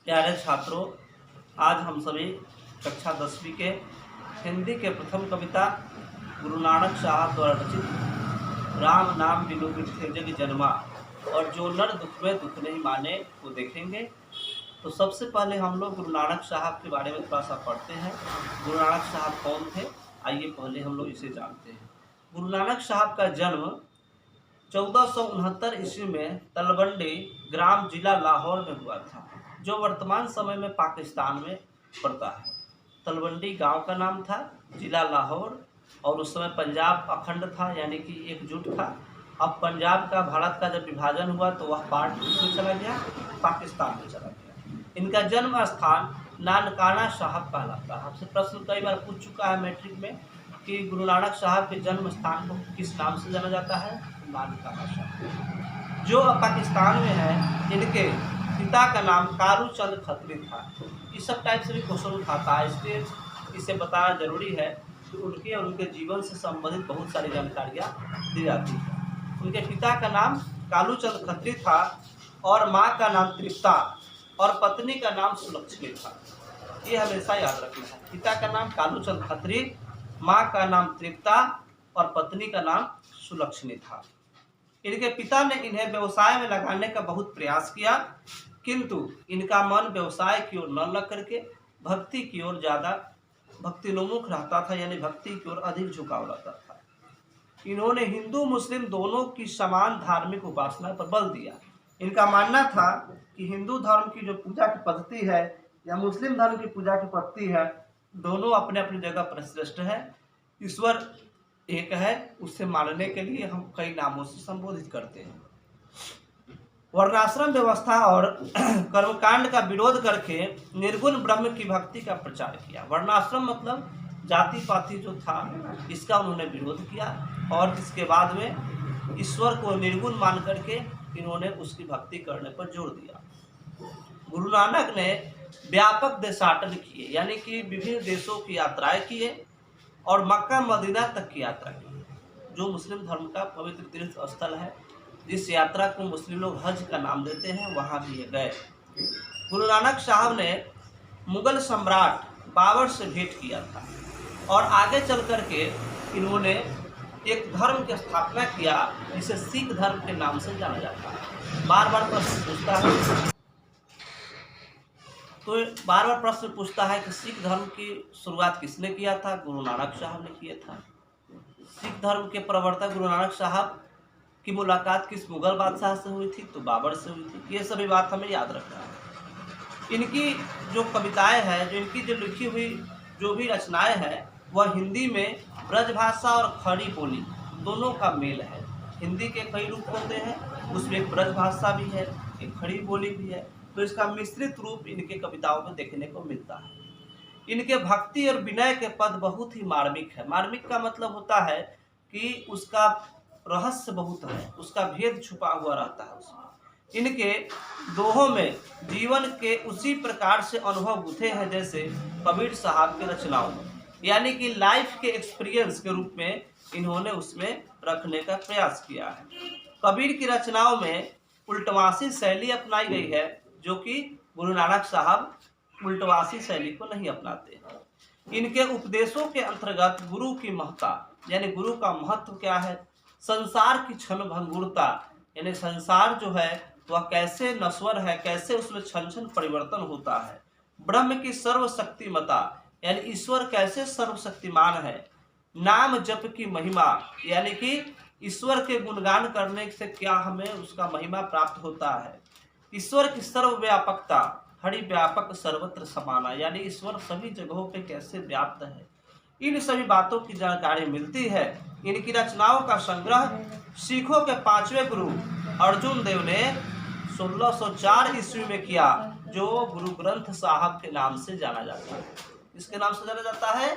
प्यारे छात्रों, आज हम सभी कक्षा 10वीं के हिंदी के प्रथम कविता गुरु नानक साहब द्वारा रचित राम नाम बिनु बिरथे जग जन्मा और जो नर दुख में दुख नहीं माने को देखेंगे। तो सबसे पहले हम लोग गुरु नानक साहब के बारे में थोड़ा सा पढ़ते हैं। गुरु नानक साहब कौन थे, आइए पहले हम लोग इसे जानते हैं। गुरु नानक साहब का जन्म 1469 ईस्वी में तलवंडी ग्राम जिला लाहौर में हुआ था, जो वर्तमान समय में पाकिस्तान में पड़ता है। तलवंडी गांव का नाम था, जिला लाहौर, और उस समय पंजाब अखंड था, यानी कि एकजुट था। अब पंजाब का भारत का जब विभाजन हुआ तो वह पार्ट में चला गया, पाकिस्तान में चला गया। इनका जन्म स्थान नानकाना साहब कहलाता है। आपसे प्रश्न कई बार पूछ चुका है मैट्रिक में कि गुरु नानक साहब के जन्म स्थान को किस नाम से जाना जाता है? नानकाना साहब, जो पाकिस्तान में है। इनके पिता का नाम कालू चंद खत्री था। इस सब टाइप से भी क्वेश्चन उठाता है, इसलिए इसे बताना जरूरी है कि उनके और उनके जीवन से संबंधित बहुत सारी जानकारियाँ दी जाती हैं। उनके पिता का नाम कालू चंद खत्री था और माँ का नाम तृप्ता और पत्नी का नाम सुलक्षणी था। ये हमेशा याद रखना है। पिता का नाम कालू चंद खत्री, माँ का नाम तृप्ता और पत्नी का नाम सुलक्षणी था। इनके पिता ने इन्हें व्यवसाय में लगाने का बहुत प्रयास किया, किंतु इनका मन व्यवसाय की ओर न लग करके भक्ति की ओर ज़्यादा भक्तिनोमुख रहता था, यानी भक्ति की ओर अधिक झुकाव रहता था। इन्होंने हिंदू मुस्लिम दोनों की समान धार्मिक उपासना पर बल दिया। इनका मानना था कि हिंदू धर्म की जो पूजा की पद्धति है या मुस्लिम धर्म की पूजा की पद्धति है, दोनों अपने अपनी जगह पर श्रेष्ठ है। ईश्वर एक है, उससे मानने के लिए हम कई नामों से संबोधित करते हैं। वर्णाश्रम व्यवस्था और कर्मकांड का विरोध करके निर्गुण ब्रह्म की भक्ति का प्रचार किया। वर्णाश्रम मतलब जाति पाति जो था, इसका उन्होंने विरोध किया और इसके बाद में ईश्वर को निर्गुण मान करके इन्होंने उसकी भक्ति करने पर जोर दिया। गुरु नानक ने व्यापक देशाटन किए, यानी कि विभिन्न देशों की यात्राएं किए और मक्का मदीना तक की यात्रा की, जो मुस्लिम धर्म का पवित्र तीर्थ स्थल है। जिस यात्रा को मुस्लिम लोग हज का नाम देते हैं, वहाँ भी ये गए। गुरु नानक साहब ने मुगल सम्राट बाबर से भेंट किया था और आगे चल करके इन्होंने एक धर्म की स्थापना किया जिसे सिख धर्म के नाम से जाना जाता है। बार बार प्रश्न पूछता है कि सिख धर्म की शुरुआत किसने किया था? गुरु नानक साहब ने किया था। सिख धर्म के प्रवर्तक गुरु नानक साहब की मुलाकात किस मुगल बादशाह से हुई थी? तो बाबर से हुई थी। ये सभी बात हमें याद रखना है। इनकी जो कविताएं हैं, जो इनकी जो लिखी हुई जो भी रचनाएं हैं, वह हिंदी में ब्रजभाषा और खड़ी बोली दोनों का मेल है। हिंदी के कई रूप होते हैं, उसमें एक ब्रजभाषा भी है, एक खड़ी बोली भी है, तो इसका मिश्रित रूप इनके कविताओं में देखने को मिलता है। इनके भक्ति और विनय के पद बहुत ही मार्मिक है। मार्मिक का मतलब होता है कि उसका रहस्य बहुत है, उसका भेद छुपा हुआ रहता है उसमें। इनके दोहों में जीवन के उसी प्रकार से अनुभव गुथे हैं जैसे कबीर साहब के रचनाओं में, यानी कि लाइफ के एक्सपीरियंस के रूप में इन्होंने उसमें रखने का प्रयास किया है। कबीर की रचनाओं में उल्टवासी शैली अपनाई गई है, जो कि गुरु नानक साहब उल्टवासी शैली को नहीं अपनाते। इनके उपदेशों के अंतर्गत गुरु की महत्ता, यानी गुरु का महत्व क्या है, संसार की क्षण भंगुरता, यानी संसार जो है वह कैसे नश्वर है, कैसे उसमें क्षण क्षण परिवर्तन होता है, ब्रह्म की सर्वशक्तिमता, यानी ईश्वर कैसे सर्वशक्तिमान है, नाम जप की महिमा, यानी कि ईश्वर के गुणगान करने से क्या हमें उसका महिमा प्राप्त होता है, ईश्वर की सर्वव्यापकता, हरि व्यापक सर्वत्र समाना, यानी ईश्वर सभी जगहों पे कैसे व्याप्त है। इन सभी बातों की जानकारी मिलती है। इनकी रचनाओं का संग्रह सिखों के 5वें गुरु अर्जुन देव ने 1604 ईस्वी में किया, जो गुरु ग्रंथ साहब के नाम से जाना जाता है। इसके नाम से जाना जाता है,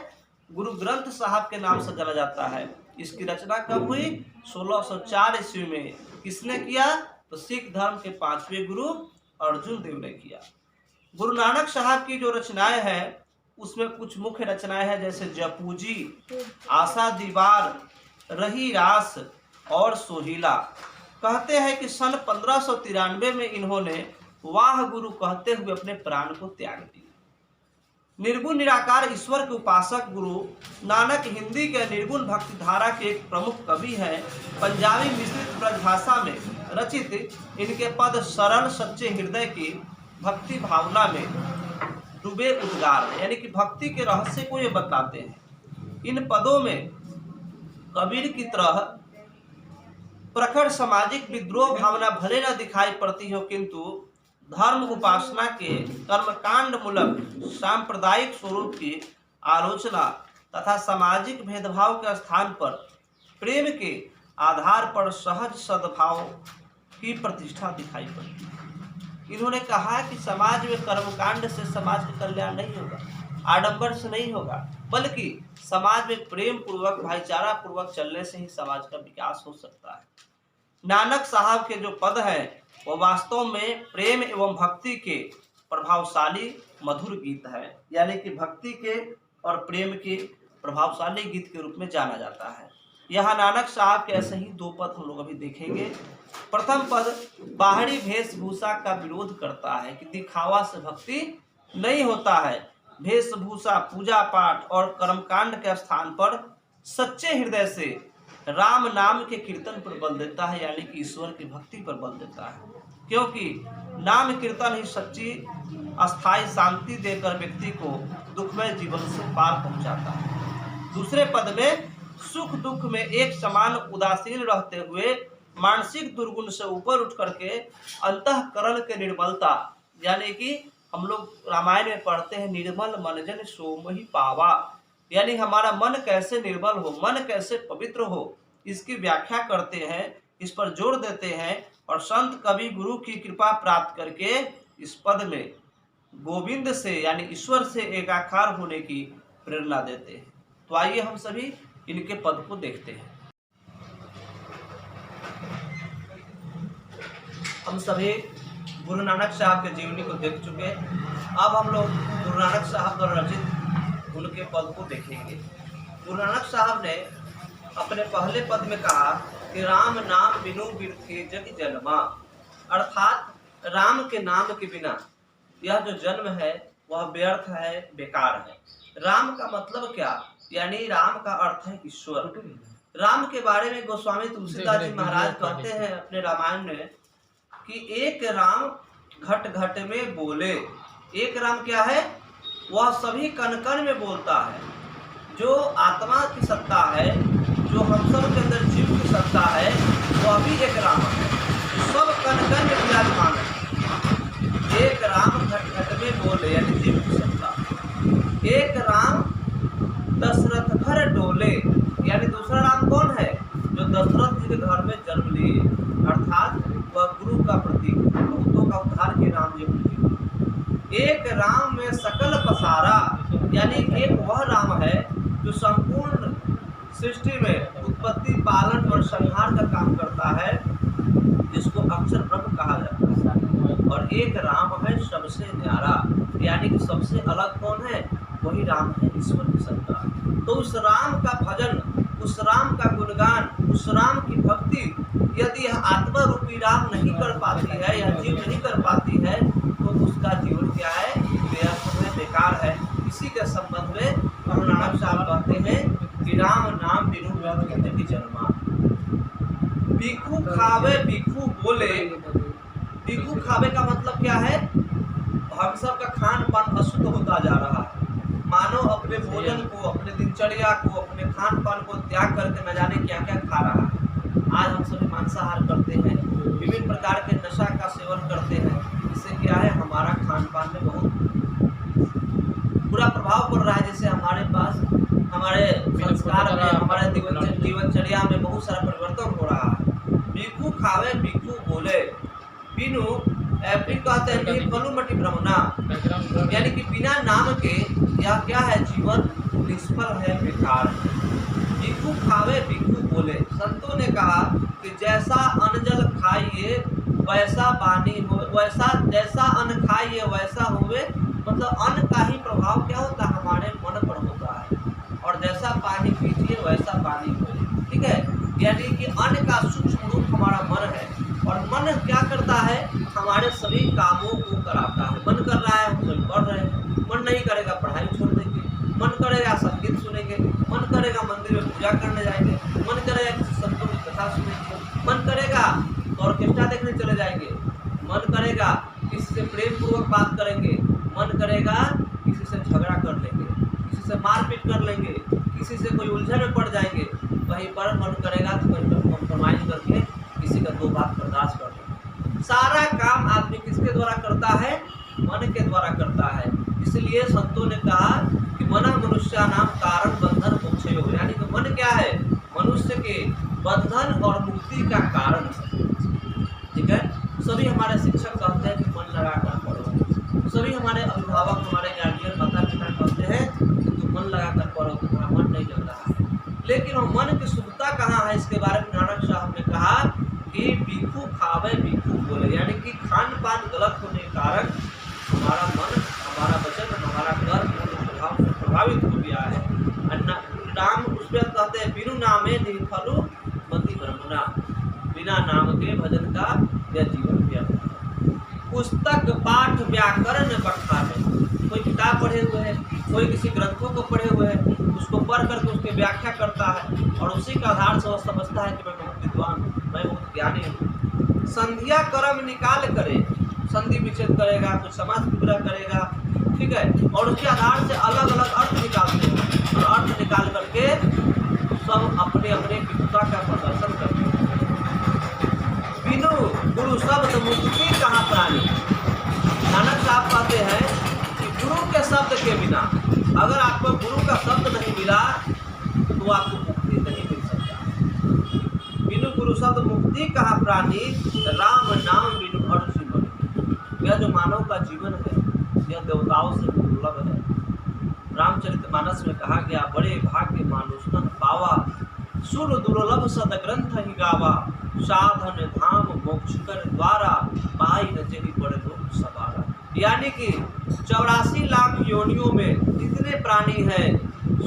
गुरु ग्रंथ साहब के नाम से जाना जाता है। इसकी रचना कब हुई? 1604 ईस्वी में। किसने किया? तो सिख धर्म के 5वें गुरु अर्जुन देव ने किया। गुरु नानक साहब की जो रचनाएं हैं, उसमें कुछ मुख्य रचनाएं हैं जैसे जपूजी, आशा दीवार, रही रास और सोहिला। कहते हैं कि सन 1593 में इन्होंने वाह गुरु कहते हुए अपने प्राण को त्याग दिया। निर्गुण निराकार ईश्वर के उपासक गुरु नानक हिंदी के निर्गुण भक्ति धारा के एक प्रमुख कवि हैं। पंजाबी मिश्रित ब्रजभाषा में रचित इनके पद सरल सच्चे हृदय की भक्ति भावना में डूबे उद्गार है, यानी कि भक्ति के रहस्य को ये बताते हैं। इन पदों में कबीर की तरह प्रखर सामाजिक विद्रोह भावना भले न दिखाई पड़ती हो, किंतु धर्म उपासना के कर्मकांड मूलक सांप्रदायिक स्वरूप की आलोचना तथा सामाजिक भेदभाव के स्थान पर प्रेम के आधार पर सहज सद्भाव की प्रतिष्ठा दिखाई पड़ती है। इन्होंने कहा कि समाज में कर्मकांड से समाज का कल्याण नहीं होगा, आडंबर से नहीं होगा, बल्कि समाज में प्रेम पूर्वक भाईचारा पूर्वक चलने से ही समाज का विकास हो सकता है। नानक साहब के जो पद हैं वो वास्तव में प्रेम एवं भक्ति के प्रभावशाली मधुर गीत है, यानी कि भक्ति के और प्रेम के प्रभावशाली गीत के रूप में जाना जाता है। यहाँ नानक साहब के ऐसे ही दो पद हम लोग अभी देखेंगे। प्रथम पद बाहरी वेशभूषा का विरोध करता है कि दिखावा से भक्ति नहीं होता है। वेशभूषा पूजा पाठ और कर्मकांड के स्थान पर सच्चे हृदय से राम नाम के कीर्तन पर बल देता है, यानी कि ईश्वर की भक्ति पर बल देता है, क्योंकि नाम कीर्तन ही सच्ची अस्थायी शांति देकर व्यक्ति को दुखमय जीवन से पार पहुंचाता है। दूसरे पद में सुख दुख में एक समान उदासीन रहते हुए मानसिक दुर्गुण से ऊपर उठ करके अंतःकरण के निर्मलता, यानी कि हम लोग रामायण में पढ़ते हैं निर्मल मन जन सोम ही पावा, यानी हमारा मन कैसे निर्मल हो, मन कैसे पवित्र हो, इसकी व्याख्या करते हैं, इस पर जोर देते हैं और संत कवि गुरु की कृपा प्राप्त करके इस पद में गोविंद से यानी ईश्वर से एकाकार होने की प्रेरणा देते हैं। तो आइए हम सभी इनके पद को देखते हैं। हम सभी गुरु नानक साहब के जीवनी को देख चुके हैं। अब हम लोग गुरु नानक साहब द्वारा रचित उनके पद को देखेंगे। गुरु नानक साहब ने अपने पहले पद में कहा कि राम नाम बिनु बिरथे जग जन्मा, अर्थात राम के नाम के बिना यह जो जन्म है वह व्यर्थ है, बेकार है। राम का मतलब क्या, यानी राम का अर्थ है ईश्वर। राम के बारे में गोस्वामी तुलसीदास जी महाराज कहते हैं अपने रामायण में कि एक राम घट घट में बोले। एक राम क्या है, वह सभी कण कण में बोलता है। जो आत्मा की सत्ता है, जो हम सब के अंदर जीव की सत्ता है, वह भी एक राम है, सब कण कण में विराजमान है। एक राम घट घट में बोले, यानी जीव की सत्ता। एक राम दशरथ घर डोले, यानी दूसरा राम कौन है, जो दशरथ जी के घर में जन्म लिए, अर्थात वह गुरु का प्रतीक, भक्तों का उद्धार के नाम जो प्रतीक। एक राम में सकल पसारा, यानी एक वह राम है जो संपूर्ण सृष्टि में उत्पत्ति पालन और संहार का काम करता है, जिसको अक्षर ब्रह्म कहा जाता है। और एक राम है सबसे न्यारा, यानी कि सबसे अलग कौन है, वही राम है ईश्वर की सत्ता। तो उस राम का भजन, उस राम का गुणगान, उस राम की भक्ति यदि यह आत्मा रूपी राम नहीं कर पाती है या जीव नहीं कर पाती है, तो उसका जीवन क्या है, व्यर्थ है, बेकार है। इसी के संबंध में गुरु नानक साहब कहते हैं कि राम नाम बिनु बिरथे जन्मा। भिक्षु खावे भिक्षु बोले। भिक्षु खावे का मतलब क्या है, हम सब का खान पान अशुद्ध होता जा रहा है। मानव अपने भोजन को, अपने दिनचर्या को, अपने खान पान को त्याग करके न जाने क्या क्या खा रहा है। आज हम सभी मांसाहार करते हैं, विभिन्न प्रकार के नशा का सेवन करते हैं। इससे क्या है, हमारा खान पान में बहुत बुरा प्रभाव पड़ रहा है। जैसे हमारे पास हमारे संस्कार में, हमारे जीवनचर्या में बहुत सारा परिवर्तन हो रहा है। भिक्षु खावे भिक्षु बोले, बिनु फिर कहते हैं कि फलू मटी भ्रमना, यानी कि बिना नाम के यह क्या है, जीवन निष्फल है, बेकार है। भिक्षु खावे भिक्षु बोले। संतों ने कहा कि जैसा अन्न जल खाइए वैसा पानी हो, वैसा जैसा अन्न खाइए वैसा होवे, मतलब अन्न का ही प्रभाव क्या होता है, हमारे मन पर होता है। और जैसा पानी पीजिए वैसा पानी हो, ठीक है। यानी कि अन्न का सूक्ष्म रूप हमारा मन है, और मन क्या करता है, हमारे हमारे सभी कामों को कराता है। मन कर रहा है हम सब पढ़ रहे हैं, मन नहीं करेगा पढ़ाई छोड़ देंगे, मन करेगा संगीत सुनेंगे, मन करेगा मंदिर में पूजा करने जाएंगे, मन करेगा किसी संतों की कथा सुनेंगे, मन करेगा तो ऑर्केस्ट्रा देखने चले जाएंगे, मन करेगा किसी से प्रेम पूर्वक बात करेंगे, मन करेगा किसी से झगड़ा कर लेंगे, किसी से मारपीट कर लेंगे, किसी से कोई उलझन में पड़ जाएंगे, कहीं पर मन करेगा तो कहीं पर कॉम्प्रोमाइज करके किसी का दो बात बर्दाश्त कर लेंगे। सारा काम आदमी किसके द्वारा करता है? मन के द्वारा करता है। इसलिए संतों ने कहा कि मना मनुष्य नाम कारण बंधन मोक्ष योग, यानी कि मन क्या है? मनुष्य के बंधन और मुक्ति का कारण है। ठीक है, सभी हमारे शिक्षक कहते हैं कि मन लगा कर पढ़ो, सभी हमारे अभिभावक, हमारे गार्जियन, माता पिता कहते हैं कि तुम मन लगा कर पढ़ो, तुम्हारा मन नहीं लग रहा है। लेकिन वो मन की शुद्धता कहाँ है? इसके बारे में नानक साहब ने कहा कि भिक्षु खावे भिक्षु बोले, यानी कि खान पान गलत होने के कारण हमारा मन, हमारा वचन, हमारा कर्म स्वभाव से प्रभावित हो गया है। नाम उसमें कहते हैं बिनु नामे निर्फलु मति ब्रह्मणा, बिना नाम के भजन का यह जीवन व्यर्थ है। पुस्तक पाठ व्याकरण बखाने, कोई किताब पढ़े हुए है, कोई किसी ग्रंथों को पढ़े हुए है, उसको पढ़ करके उसकी व्याख्या करता है और उसी के आधार से वह समझता है कि मैं बहुत विद्वान हूँ, मैं बहुत ज्ञानी हूँ। संध्या कर्म निकाल करे, संधि विच्छेद करेगा, कुछ समास विग्रह करेगा, ठीक है, और उसके आधार से अलग अलग अर्थ निकालते हैं और अर्थ निकाल करके सब अपने अपने विद्वता का प्रदर्शन करते हैं। बिनु गुरु शब्द मुक्ति कहाँ प्राणी, नानक साहब कहते हैं कि गुरु के शब्द के बिना, अगर आपको गुरु का शब्द नहीं मिला तो आपको मुक्ति नहीं मिल सकता। बिनु गुरु शब्द मुक्ति कहाँ प्राणी, राम नाम बिनु अर्थ जीवन। यह जो मानव का जीवन है यह देवताओं से दुर्लभ है। रामचरितमानस में कहा गया, बड़े भाग्य मानुषन पावा, सुर दुर्लभ सद ग्रंथ ही गावा, साधन धाम मोक्ष कर द्वारा, पाई न जही बड़े लोग सवारा। यानी कि 84 लाख योनियों में जितने प्राणी हैं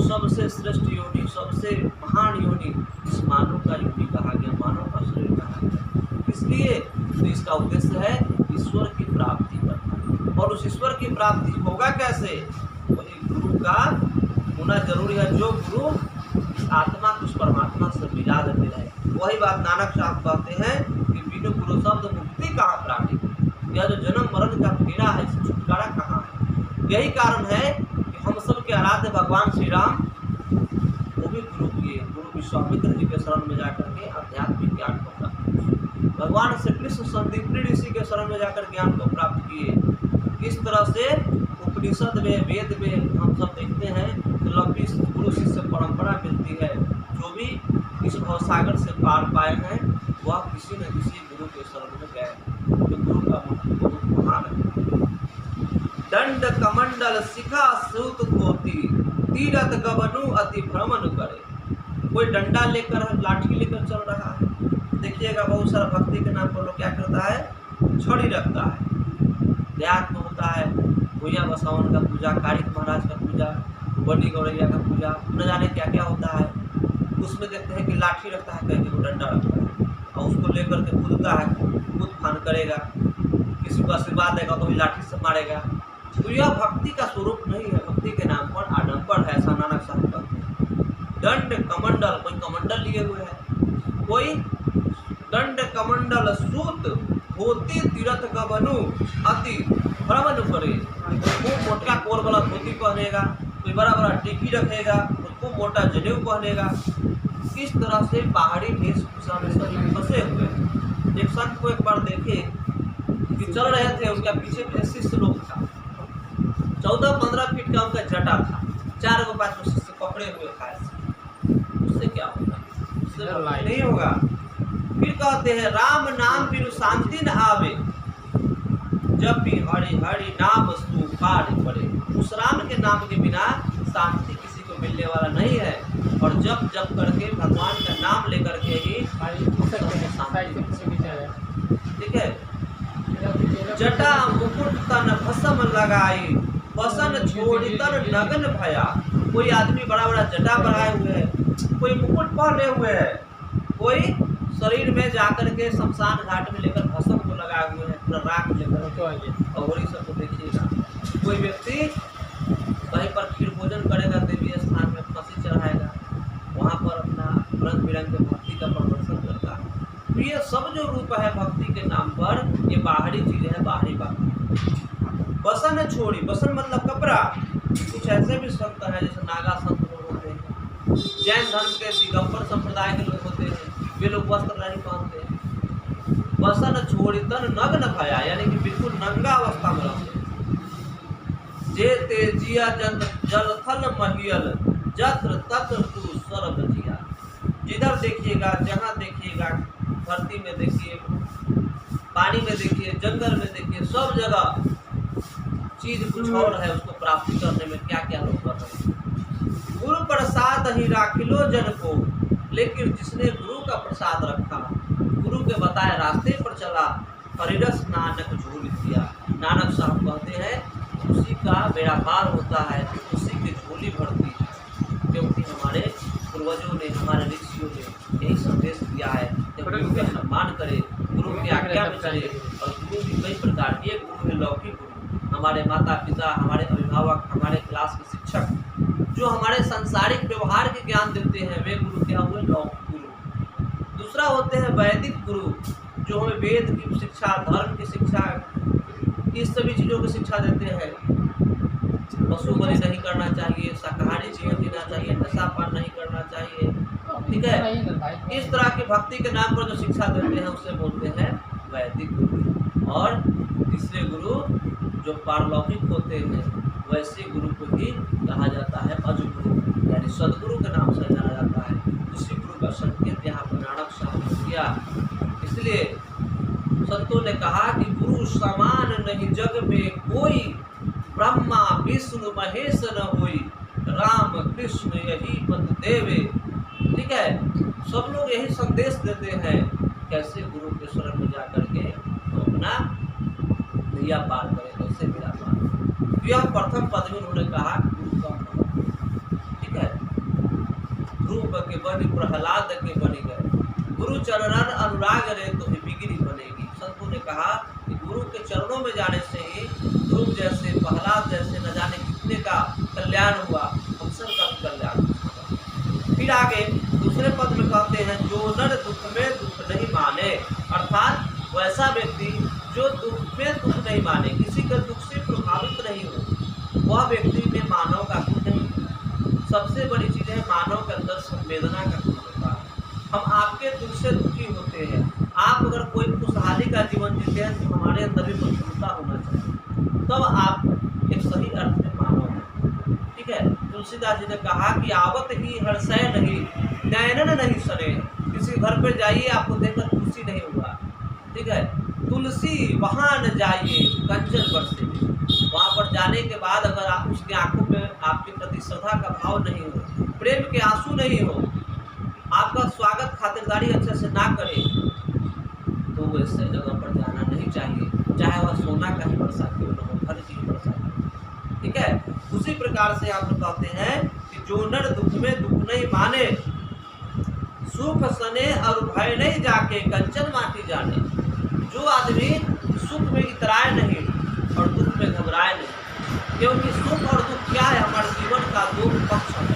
सबसे श्रेष्ठ योनि, सबसे महान योनि इस मानव का योनि कहा गया, मानव का शरीर कहा गया। इसलिए तो इसका उद्देश्य है ईश्वर की प्राप्ति करना, और उस ईश्वर की प्राप्ति होगा कैसे? वही गुरु का होना जरूरी है। जो गुरु आत्मा को उस परमात्मा से मिला देते रहे। वही बात नानक साहब कहते हैं कि बिनु गुरु शब्द मुक्ति कहाँ प्राप्ति, यह जो जन्म मरण का फेरा है इससे छुटकारा कहाँ है? यही कारण है कि हम सब के आराध्य भगवान श्री राम वो भी गुरु विश्वामित्र जी के शरण में जाकर के आध्यात्मिक ज्ञान को प्राप्त किए। भगवान श्री कृष्ण संदीपनी ऋषि के शरण में जाकर ज्ञान को प्राप्त किए। इस तरह से उपनिषद में, वेद में हम सब देखते हैं कि लंबी गुरु शिष्य परंपरा मिलती है। जो भी इस भवसागर से पार पाए हैं वह किसी न किसी गुरु के शरण में गए, तो गुरु का बहुत महान है। दंड कमंडल शिखा सूत कोटि, तीरथ गबनु अति भ्रमण करे। कोई डंडा लेकर, लाठी लेकर चल रहा है, देखिएगा बहुत सारा भक्ति के नाम पर लोग क्या करता है, छड़ी रखता है। देहात में होता है भूया बसावन का पूजा, कारिक महाराज का पूजा, बनी गौरैया का पूजा, न जाने क्या क्या होता है। उसमें देखते हैं कि लाठी रखता है, कहीं वो डंडा रखता है और उसको लेकर के कूदता है, कूद फान करेगा, किसी को आशीर्वाद देगा तो भी लाठी से मारेगा। तो यह भक्ति का स्वरूप नहीं है, भक्ति के नाम पर आडंबर है, ऐसा नानक साहब कहते हैं। दंड कमंडल, कोई कमंडल लिए हुए है, कोई दंड कमंडल सूत धोती तीरथ गबनु अति भ्रमण करे। खूब मोटा कोर वाला धोती पहनेगा, कोई बड़ा बड़ा टिकी रखेगा, खूब मोटा जनेऊ पहनेगा। इस तरह से पहाड़ी वेशभूषा में सभी फंसे हुए। एक संत को एक बार देखे कि चल रहे थे, उनके पीछे पीछे शिष्य लोग था, 14-15 फीट का उनका जटा था, 4 को 5 शिष्य पकड़े हुए खाए। उससे क्या होगा? उससे नहीं होगा। फिर कहते हैं राम नाम बिनु शांति न आवे, जब भी हरि हरि नाम सु पार पड़े। उस राम के नाम के बिना शांति किसी को मिलने वाला नहीं है, और जब जब करके भगवान का नाम लेकर के ही ठीक है। जटा मुकुट तन भस्म लगाई, बसन छोड़ी तन नगन भया। कोई आदमी बड़ा बड़ा जटा बढ़ाए हुए है, कोई मुकुट पहने हुए है, कोई शरीर में जाकर के शमशान घाट में लेकर भस्म को लगाए हुए हैं, पूरा राख लेकर के। और वही सब को देखिएगा, कोई व्यक्ति कहीं पर खीर भोजन करेगा, देवी स्थान में फांसी चढ़ाएगा, वहाँ पर अपना रंग बिरंग के भक्ति का प्रदर्शन करता है। तो ये सब जो रूप है भक्ति के नाम पर, ये बाहरी चीज है, बाहरी बात। बसन छोड़ी, बसन मतलब कपड़ा। कुछ ऐसे भी संत हैं जैसे नागा संत लोग होते हैं, जैन धर्म के दिगंबर संप्रदाय के लोग होते हैं, वे लोग वस्त्र नहीं पहनते हैं। बसन छोड़ी तन नग्न भया, यानी कि बिल्कुल नंगा अवस्था में रहते हैं। जे तेजिया जल थल महियल जत्र तत्र तू स्वर्ग जिया। जिधर देखिएगा, जहाँ देखिएगा, धरती में देखिए, पानी में देखिए, जंगल में देखिए, सब जगह चीज कुछ और है, उसको प्राप्ति करने में क्या क्या लोग कर रहे हैं। गुरु प्रसाद ही राखिलो जन को, लेकिन जिसने गुरु का प्रसाद रखा, गुरु के बताए रास्ते पर चला, हरिरस नानक झोली दिया। नानक साहब कहते हैं उसी का बेड़ा पार होता है, उसी की झोली भरती है। क्योंकि हमारे पूर्वजों ने, हमारे ऋषियों ने यही संदेश दिया है कि गुरु का सम्मान करे, गुरु की आज्ञा में चले। और गुरु भी कई प्रकार के, गुरु है लौकिक गुरु, हमारे माता पिता, हमारे अभिभावक, हमारे क्लास के शिक्षक, जो हमारे सांसारिक व्यवहार के ज्ञान देते हैं, वे गुरु क्या हुए? लौकिक गुरु। दूसरा होते हैं वैदिक गुरु, जो हमें वेद की शिक्षा, धर्म की शिक्षा, इस सभी चीज़ों की शिक्षा देते हैं। पशु बलि नहीं करना चाहिए, शाकाहारी जीवन जीना चाहिए, नशापान नहीं करना चाहिए, ठीक है। इस तरह की भक्ति के नाम पर जो शिक्षा देते हैं उसे बोलते हैं वैदिक गुरु। और तीसरे गुरु जो पारलौकिक होते हैं, वैसे गुरु को ही कहा जाता है अजगुरु, यानी सदगुरु के नाम से जाना जाता है। उसी गुरु का संकेत यहाँ पर नानक साहब ने किया। इसलिए संतों ने कहा कि गुरु समान नहीं जग में कोई, ब्रह्मा विष्णु महेश न होई, राम कृष्ण यही पद देवे। ठीक है, सब लोग यही संदेश देते हैं, कैसे गुरु के शरण में जाकर के तो अपना नैया पार करें, कैसे मेरा पार। यह प्रथम पद में उन्होंने कहा गुरु का महत्व, ठीक है। ध्रुव के बनि प्रहलाद के बनी गए, गुरु चरणन अनुराग रे तो ही बिगड़ी बनेगी। संतों ने कहा कि गुरु के चरणों में जाने से ही ध्रुव जैसे, प्रहलाद जैसे न जाने कितने का कल्याण हुआ, हम सब का कल्याण हुआ। फिर आगे दूसरे पद में कहते हैं जो नर दुख में दुख नहीं माने, अर्थात वैसा व्यक्ति जो दुख में दुख नहीं माने, किसी के दुख से प्रभावित नहीं हो, वह व्यक्ति में मानव का गुण नहीं। सबसे बड़ी चीज है मानव के अंदर संवेदना का गुण होता है। हम आपके दुख से दुखी होते हैं, आप अगर कोई खुशहाली का जीवन जीते हैं तो हमारे अंदर भी प्रसन्नता होना चाहिए, तब आप एक सही अर्थ में मानव हैं, ठीक है। तुलसीदास जी ने कहा कि आवत ही हर्षय नहीं, नयनन नहीं सने। किसी घर पर जाइए, आपको देखकर खुशी नहीं होगा, ठीक है। तुलसी वहाँ न जाइए कंचन बरसे, वहाँ पर जाने के बाद अगर आप उसके आंखों में आपके प्रति श्रद्धा का भाव नहीं हो, प्रेम के आंसू नहीं हो, आपका स्वागत खातिरदारी अच्छे से ना करे, तो वैसे जगह पर जाना नहीं चाहिए, चाहे वह सोना का ही बरसा क्यों न हो, हर चीज बरसा, ठीक है। उसी प्रकार से आप कहते हैं कि जो नर दुख में दुख नहीं माने, सुख सने और भय नहीं जाके कंचन माटी जाने। जो आदमी सुख में इतराए नहीं और दुख में घबराए नहीं, क्योंकि सुख और दुख क्या है? हमारे जीवन का दो पक्ष है,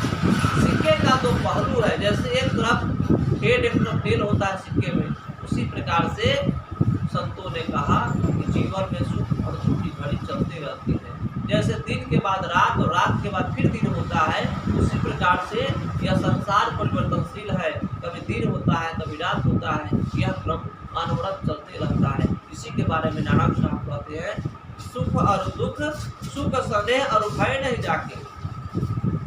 सिक्के का दो पहलू है। जैसे एक तरफ हेड, एक तरफ टेल होता है सिक्के में, उसी प्रकार से संतों ने कहा कि जीवन में सुख और दुख की घड़ी चलती रहती है। जैसे दिन के बाद रात और रात के बाद फिर दिन होता है, उसी प्रकार से यह संसार परिवर्तनशील है, कभी दिन होता है, कभी रात होता है, यह क्रम अनवरत चलते रहता है। इसी के बारे में नानक साहब कहते हैं सुख और दुख, सुख सने और भय नहीं जाके,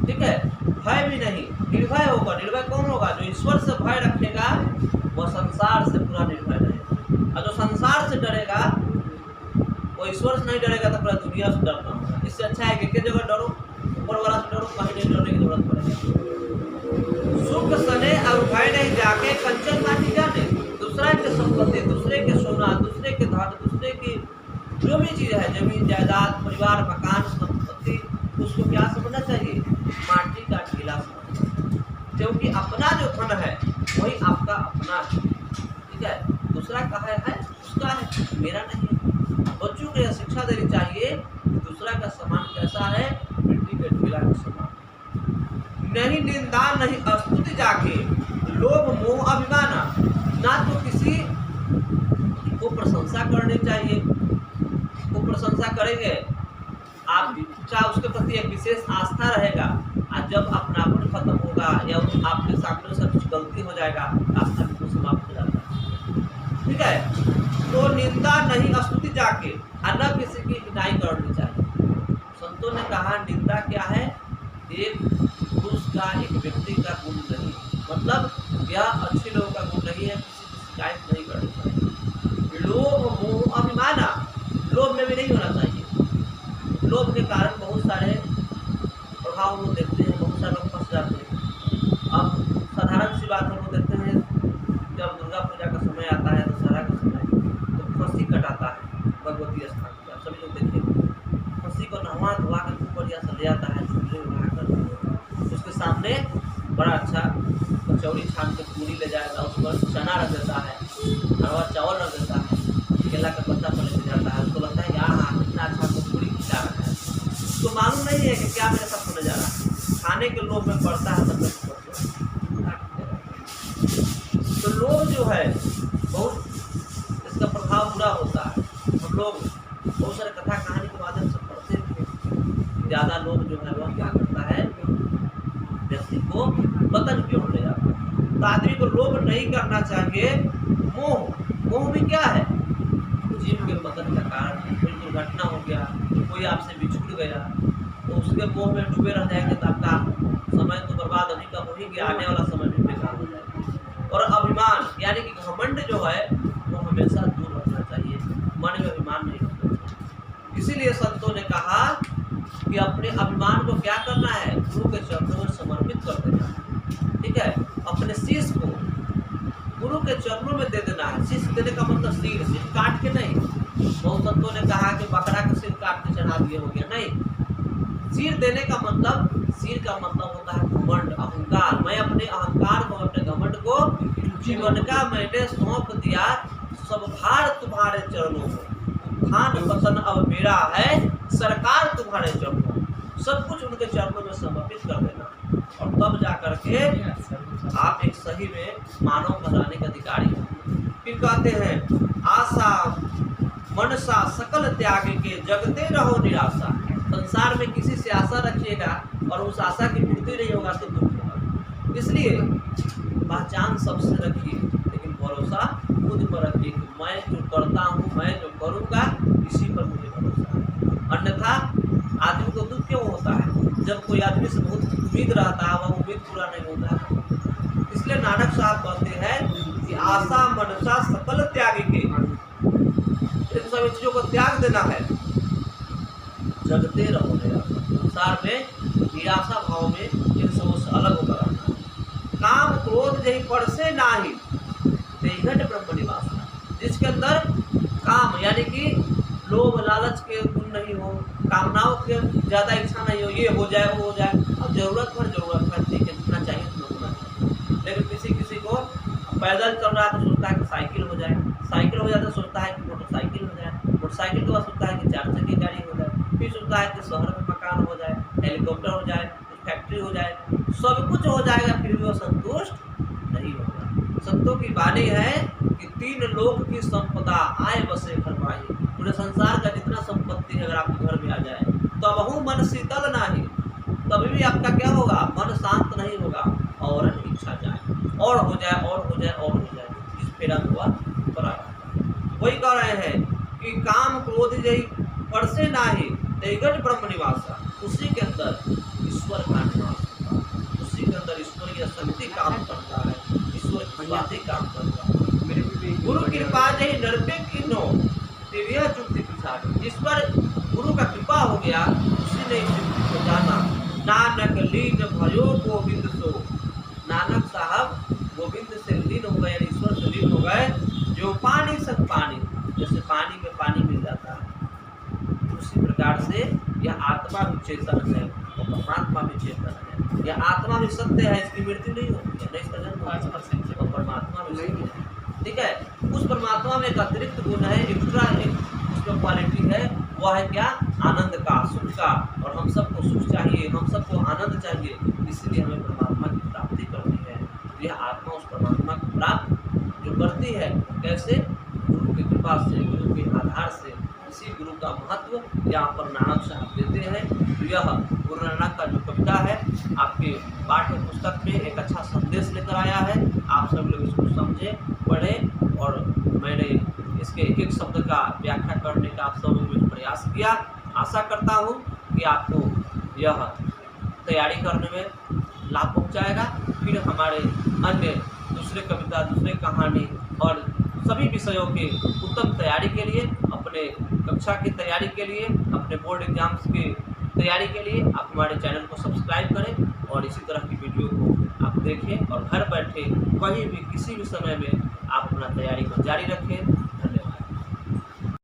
ठीक है। भय भी नहीं, निर्भय होगा। निर्भय कौन होगा? जो ईश्वर से भय रखेगा वह संसार से पूरा निर्भय रहेगा, और जो संसार से डरेगा वो ईश्वर से नहीं डरेगा तो पूरा दुनिया से डरना होगा। इससे अच्छा है कि एक जगह डरो, ऊपर वाला से डरो, कहीं नहीं डरने की जरूरत पड़ेगी। सुख सने और भय नहीं जाके कंचन माटी जाने। दूसरे के संपत्ति, दूसरे के सोना, दूसरे के धन, दूसरे की जो भी चीज़ है, जमीन जायदाद, परिवार, मकान, संपत्ति, उसको क्या समझना चाहिए? माटी का ढीला समझना, क्योंकि अपना जो धन है वही आपका अपना है। है उसका है, मेरा नहीं है। बच्चों को यह शिक्षा देनी चाहिए कि दूसरा का सामान कैसा है, मिट्टी के ढेला के समान। नहीं निंदा नहीं स्तुति जाके, लोभ मोह अभिमाना, ना तो किसी को प्रशंसा करनी चाहिए। वो प्रशंसा करेंगे आपका उसके प्रति एक विशेष आस्था रहेगा, और जब अपनापन खत्म होगा या आपके सामने से कुछ गलती हो जाएगा, आस्था बिल्कुल समाप्त हो जाता है। ठीक है, तो निंदा नहीं स्तुति जाके, और न किसी की विनाई करनी चाहिए। संतों ने कहा निंदा क्या है, एक पुरुष का एक व्यक्ति का गुण नहीं, मतलब यह अच्छे लोगों का गुण नहीं है, किसी की शिकायत नहीं करनी चाहिए। लोभ मोह अभिमाना, लोभ में भी नहीं होना चाहिए। लोभ के कारण बहुत सारे प्रभाव हम लोग देखते हैं, बहुत सारे लोग फंस जाते हैं। अब साधारण सी बात हम लोग देखते हैं, जब दुर्गा पूजा का समय आता है, दशहरा का समय, तो फंसी कटाता है भगवती स्थान पर। आप सभी लोग देखिए, फंसी को नहवा धोवा कर खूब बढ़िया से ले आता है, उसके सामने बड़ा अच्छा कचौड़ी छान के पूरी ले जाएगा, उस पर चना रख देता है, अरवा चावल रख देता है, केला का पत्ता पर ले जाता है। उसको लगता है यहाँ इतना अच्छा तो पूरी खिला रहा है, तो मालूम नहीं है कि क्या मेरे साथ होने जा रहा है। खाने के लोभ में पड़ता है, मतलब तो लोभ जो है बहुत, इसका प्रभाव बुरा होता है। हम लोग बहुत सारे कथा कहानी के माध्यम से पढ़ते हैं, ज़्यादा लोग जो है वह क्या करता है, व्यक्ति को पतन की ओर ले जाता है। तो आदमी को लोभ नहीं करना चाहिए। मोह भी क्या है, जीव के पतन का कारण। कोई दुर्घटना हो गया, कोई आपसे बिछुड़ गया, तो उसके मोह में डूबे रह जाएंगे तो आपका समय तो बर्बाद अभी का हो ही गया, आने वाला समय भी बेकार हो जाएगा। और अभिमान यानी कि घमंड जो है वो हमेशा दूर रखना चाहिए, मन में अभिमान नहीं रखना चाहिए। इसीलिए संतों ने कहा कि अपने अभिमान को क्या करना है, गुरु के चरणों में समर्पित कर देना है। ठीक है, अपने शीश को गुरु के चरणों में दे देना है। शीश देने का मतलब सिर काट के नहीं। बहुत संतों ने कहा कि बकरा का सिर काट के चढ़ा दिए हो गया, नहीं। सिर देने का मतलब, सिर का मतलब होता है घमंड, अहंकार। मैं अपने अहंकार को, अपने घमंड को जीवन का मैंने सौंप दिया, सब भार तुम्हारे चरणों में, उत्थान पतन अब मेरा है, सरकार तुम्हारे चरणों में, सब कुछ उनके चरणों में समर्पित कर देना। और तब जा करके आप एक सही में मानव कहलाने के अधिकारी होंगे। फिर कहते हैं आशा मनसा सकल त्याग के, जगते रहो निराशा। संसार में किसी से आशा रखिएगा और उस आशा की पूर्ति नहीं होगा तो दुख होगा। इसलिए पहचान सबसे रखिए, लेकिन भरोसा खुद पर रखिए कि मैं जो करता हूँ, मैं जो करूँगा, इसी पर मुझे भरोसा है। अन्यथा आदमी को दुख क्यों होता है, जब कोई आदमी से बहुत उम्मीद रहता है, वह उम्मीद पूरा नहीं होता है। इसलिए नानक साहब कहते हैं कि आशा मनसा सकल त्याग के, इन सभी चीजों को त्याग देना है, जगते रहो निराशा। संसार में निराशा भाव में इन सबों से अलग होकर रहना है। काम क्रोध जही परसे नाही, देहघट ब्रह्म निवास, जिसके अंदर काम यानी कि लोभ लालच के गुण नहीं हो, कामनाओं के ज़्यादा इच्छा नहीं हो, ये हो जाए वो हो जाए। अब जरूरत है, ठीक है, जितना चाहिए उतना होना चाहिए। लेकिन किसी को पैदल चल रहा है तो सोचता है कि साइकिल हो जाए, साइकिल हो जाए तो सोचता है कि मोटरसाइकिल हो जाए, मोटरसाइकिल के बाद सोचता है कि 4 चक्की गाड़ी हो जाए, फिर सोचता है कि शहर में मकान हो जाए, हेलीकॉप्टर हो जाए, फैक्ट्री हो जाए, सब कुछ हो जाएगा, फिर भी वो संतुष्ट नहीं होगा। संतों की वाणी है कि 3 लोक की संपदा आए बसे घर पाई। पूरे संसार का जितना संपत्ति है अगर आपके घर में आ जाए तो बहु मन शीतल नहीं, तभी भी आपका क्या होगा, मन शांत नहीं होगा, और इच्छा जाए और हो जाए और हो जाए और हो जाए, इस फेरा हुआ पड़ा। वही कह रहे हैं कि काम क्रोध जही परसे नाही, देहघट ब्रह्म निवासा, उसी के अंदर ईश्वर का निवास होता है, उसी के अंदर ईश्वरीय शक्ति काम करता है, ईश्वर की बातें काम करता है। गुरु कृपा जही नरपे किन्नो, दिव्य चुक्ति पिछाड़ी। जिस पर गुरु का कृपा हो गया उसी ने इस चुक्ति को जाना। नानक लीन भयो गोविंद सो, नानक साहब गोविंद से लीन हो गए, ईश्वर से लीन हो गए। जो पानी संग पानी, जैसे पानी में पानी मिल जाता है, उसी प्रकार से यह आत्मा भी चेतन है और परमात्मा भी चेतन है। यह आत्मा भी सत्य है, इसकी मृत्यु नहीं होती है, नहीं इसका जन्म, और परमात्मा भी सत्य है। ठीक है। उस परमात्मा में एक अतिरिक्त गुण है, एक्स्ट्रा एक उसमें क्वालिटी है, वह है क्या? आनंद का, सुख का। और हम सबको सुख चाहिए, हम सबको आनंद चाहिए, इसलिए हमें परमात्मा की प्राप्ति करनी है। तो यह आत्मा उस परमात्मा को प्राप्त जो करती है, कैसे? गुरु की कृपा से, गुरु के आधार से। इसी गुरु का महत्व यहाँ पर नानक साहब देते हैं। तो यह गुरु नानक का जो कविता है आपके पाठ्य पुस्तक में एक अच्छा संदेश लेकर आया है। आप सब लोग इसको समझे, पढ़े, और मैंने इसके एक एक शब्द का व्याख्या करने का आप सब लोगों में प्रयास किया। आशा करता हूँ कि आपको यह तैयारी करने में लाभ पहुँचाएगा। फिर हमारे अन्य दूसरे कविता, दूसरे कहानी और सभी विषयों के उत्तम तैयारी के लिए, अपने कक्षा की तैयारी के लिए, अपने बोर्ड एग्जाम्स की तैयारी के लिए आप हमारे चैनल को सब्सक्राइब करें और इसी तरह की वीडियो को आप देखें और घर बैठे कहीं भी किसी भी समय में आप अपना तैयारी को जारी रखें।